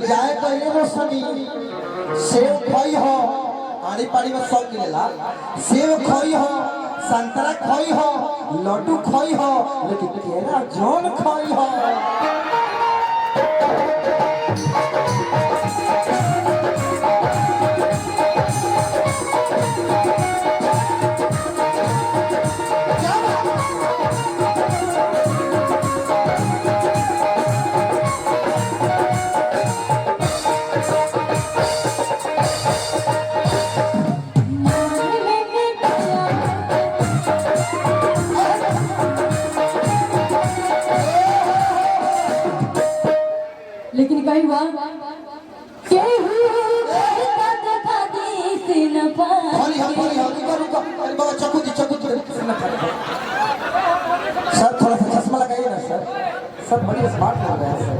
लेकिन जाए तो ये रोशनी सेव खोई हो आड़ी पाड़ी में सब मिलेला सेव खोई हो संतरा खोई हो लड्डू खोई हो लेकिन केरा जौन खोई हो लेकिन कहीं हुआ सर थोड़ा सा चश्मा लगाइए ना सर सर बड़ी स्मार्ट लग रहा है सर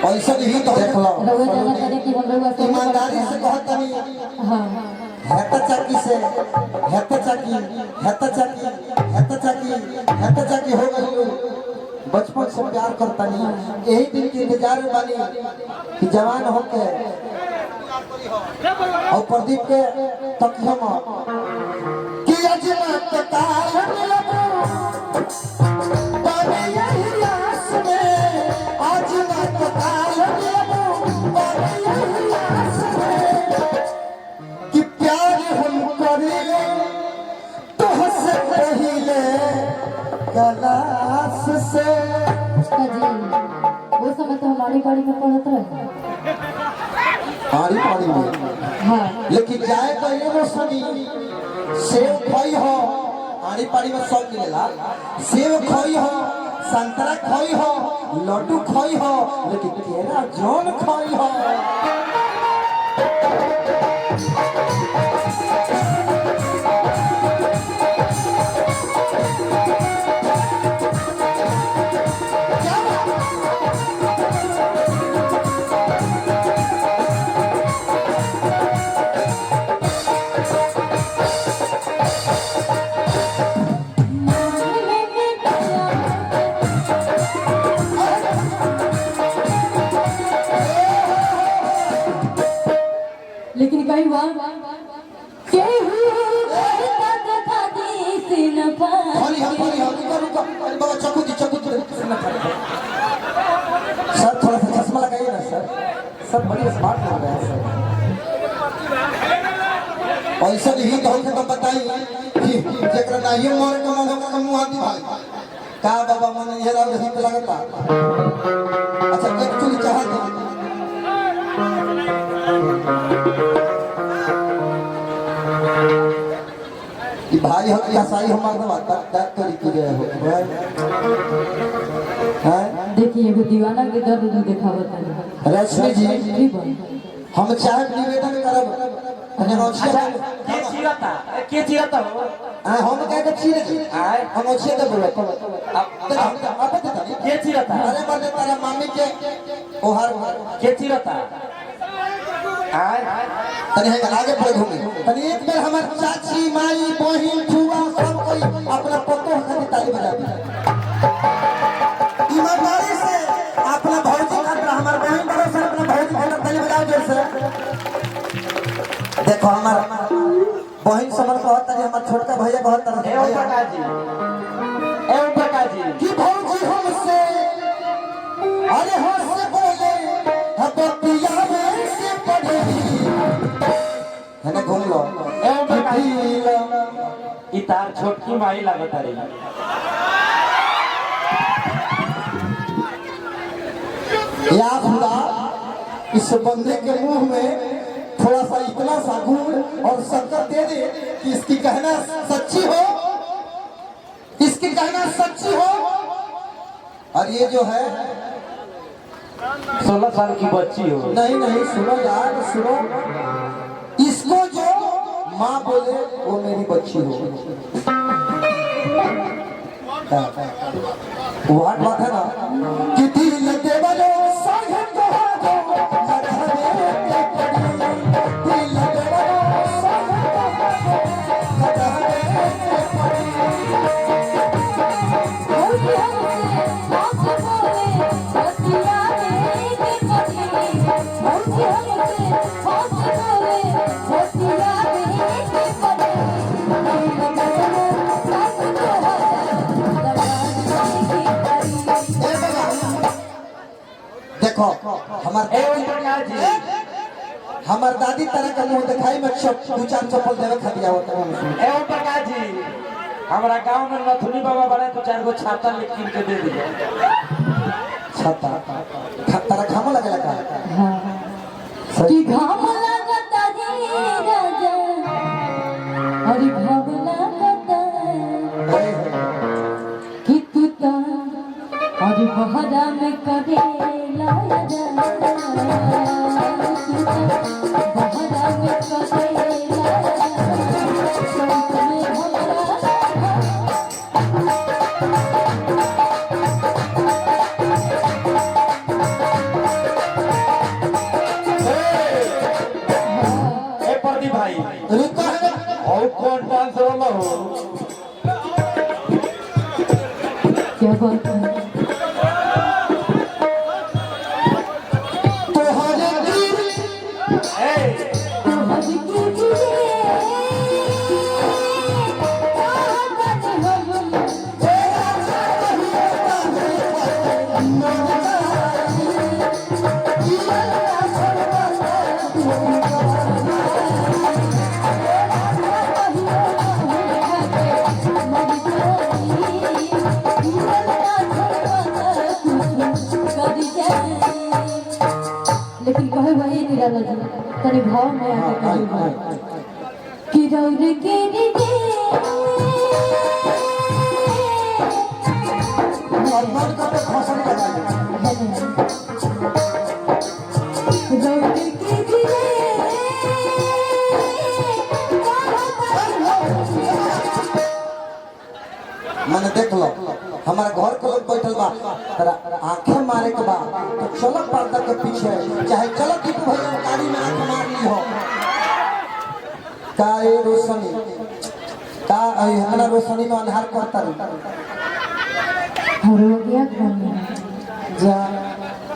ऐसा नहीं तो देख लो ईमानदारी से कहता नहीं हेता चाकी से हेता चाकी हो गई बचपन से प्यार करता नहीं यही दिन के इंतजार में बानी कि जवान होके और प्रदीप के तकिया में कि अजमत ताल लगो तब यही आस में अजमत ताल लगो तब यही आस में कि प्यार हम करेंगे तो हंस पहले गलास से वो समय तो हमारी गाड़ी में पढ़त रहे आड़ी पाड़ी में हाँ लेकिन जाए तो ये रोशनी सेव खोई हो आड़ी पाड़ी में सब मिलेला सेव खोई हो संतरा खोई हो लड्डू खोई हो लेकिन केरा जौन खोई हो लेकिन कहीं हुआ सर थोड़ा सा चश्मा लगाइए ना सर सर बड़ी स्मार्ट लग रहा है सर ऐसा नहीं तो हमसे तो बताई कि जेकरा नहीं मारे का मन होगा मुंह हाथी भाई का बाबा मन ये राव नहीं तो लगता अच्छा एक्चुअली चाहत कि भाई हम कसाई हमारे बात तक करी की गए हो हैं देखिए वो दीवाना के दर्द भी दिखावत है रश्मि जी हम चाहे निवेदन करब के चिरता हो हम कह के चीर हम अच्छे दे बोले अब बता के चिरता अरे बने तारा मामी के ओहर के चिरता तनी है आगे बढ़ घूमे तनी एक बार हमार चाची माई बहिन फुआ सब कोई अपना पतो खाली ताली बजा दे ईमानदारी से अपना भौजी खातिर हमार बहिन बड़ो से अपना भौजी खातिर ताली बजाओ जैसे देखो हमार बहिन समर कहता है हमार छोटका भैया कहता है एवं प्रकाश जी कि भौजी हमसे अरे हंस बोले हबतिया में से पढ़ी है ना घूम लो एवं प्रकाश ई तार छोटकी माई लागत रही या खुदा इस बंदे के मुंह में थोड़ा सा इतना सा गुड़ और शक्कर दे दे कि इसकी कहना सच्ची हो इसकी कहना सच्ची हो और ये जो है 16 साल की बच्ची हो नहीं सुनो यार सुनो इसको जो माँ बोले वो मेरी बच्ची हो वाट बात है ना कि दिल के बलो साहिब को दो मरहमे के पड़ी दिल के बलो साहिब को दो मरहमे के पड़ी भौजी हमसे बात बोले बतिया देखो हमार ए ओम प्रकाश जी हमार दादी तरह का मुंह दिखाई में दो चार चप्पल देवे खतिया होता है। ए ओम प्रकाश जी हमारा गांव में नथुनी बाबा बड़े तो 4 गो छाता लिख के दे दिए। छाता तारा खामो लगे लगा हाँ कि घाम लगता रे राजा अरे घाम लगता कि तू तो अरे बहरा में करे लाया बहरा में करे क्या बात है लेकिन कहे वही निराला जी तनी भाव में आके कहे कि रौद के रे और मन का तो फसल लगा रौद के रे मैंने देख लो हमारा घर के लोग बैठल बा तेरा आंखें मारे के बाद तो चलो पर्दा के पीछे चाहे चलो दीपू भैया गाड़ी में आंख मार ली हो का ये रोशनी का हमारा रोशनी में अंधार करता रुआ क्या करना जा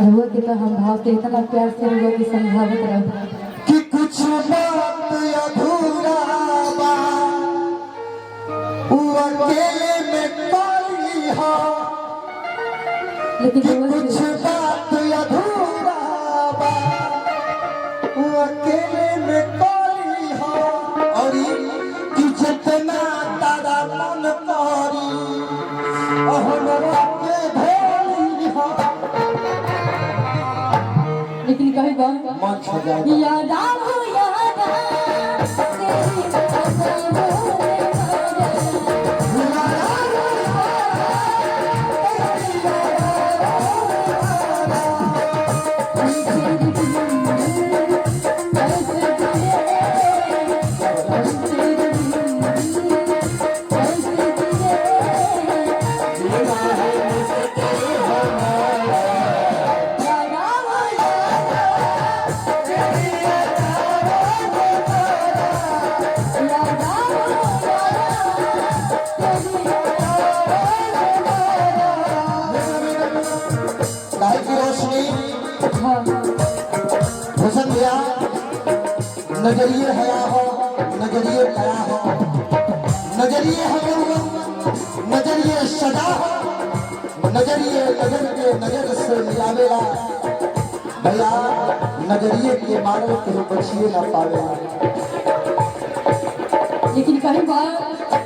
रुआ के तो हम भाव से इतना प्यार से रुआ की समझावत रहो कि कुछ बात अधूरा बा वो अकेले में पाली हो लेकिन कि रुआ कुछ से बात अधूरा बा वो अकेले में पाली हो और कि जितना तारा मन करी हमरा के भोली हो लेकिन कहे बा मन छा जाएगा याद आओ याद तेरी कसम नजरिए हया हो नजरिए हया हो नजरिए हया नजरिए सदा हो नजरिए नजर के नजर से मिलावेला भैया नजरिए के मारल के बचिए ना पावेला लेकिन कहीं बात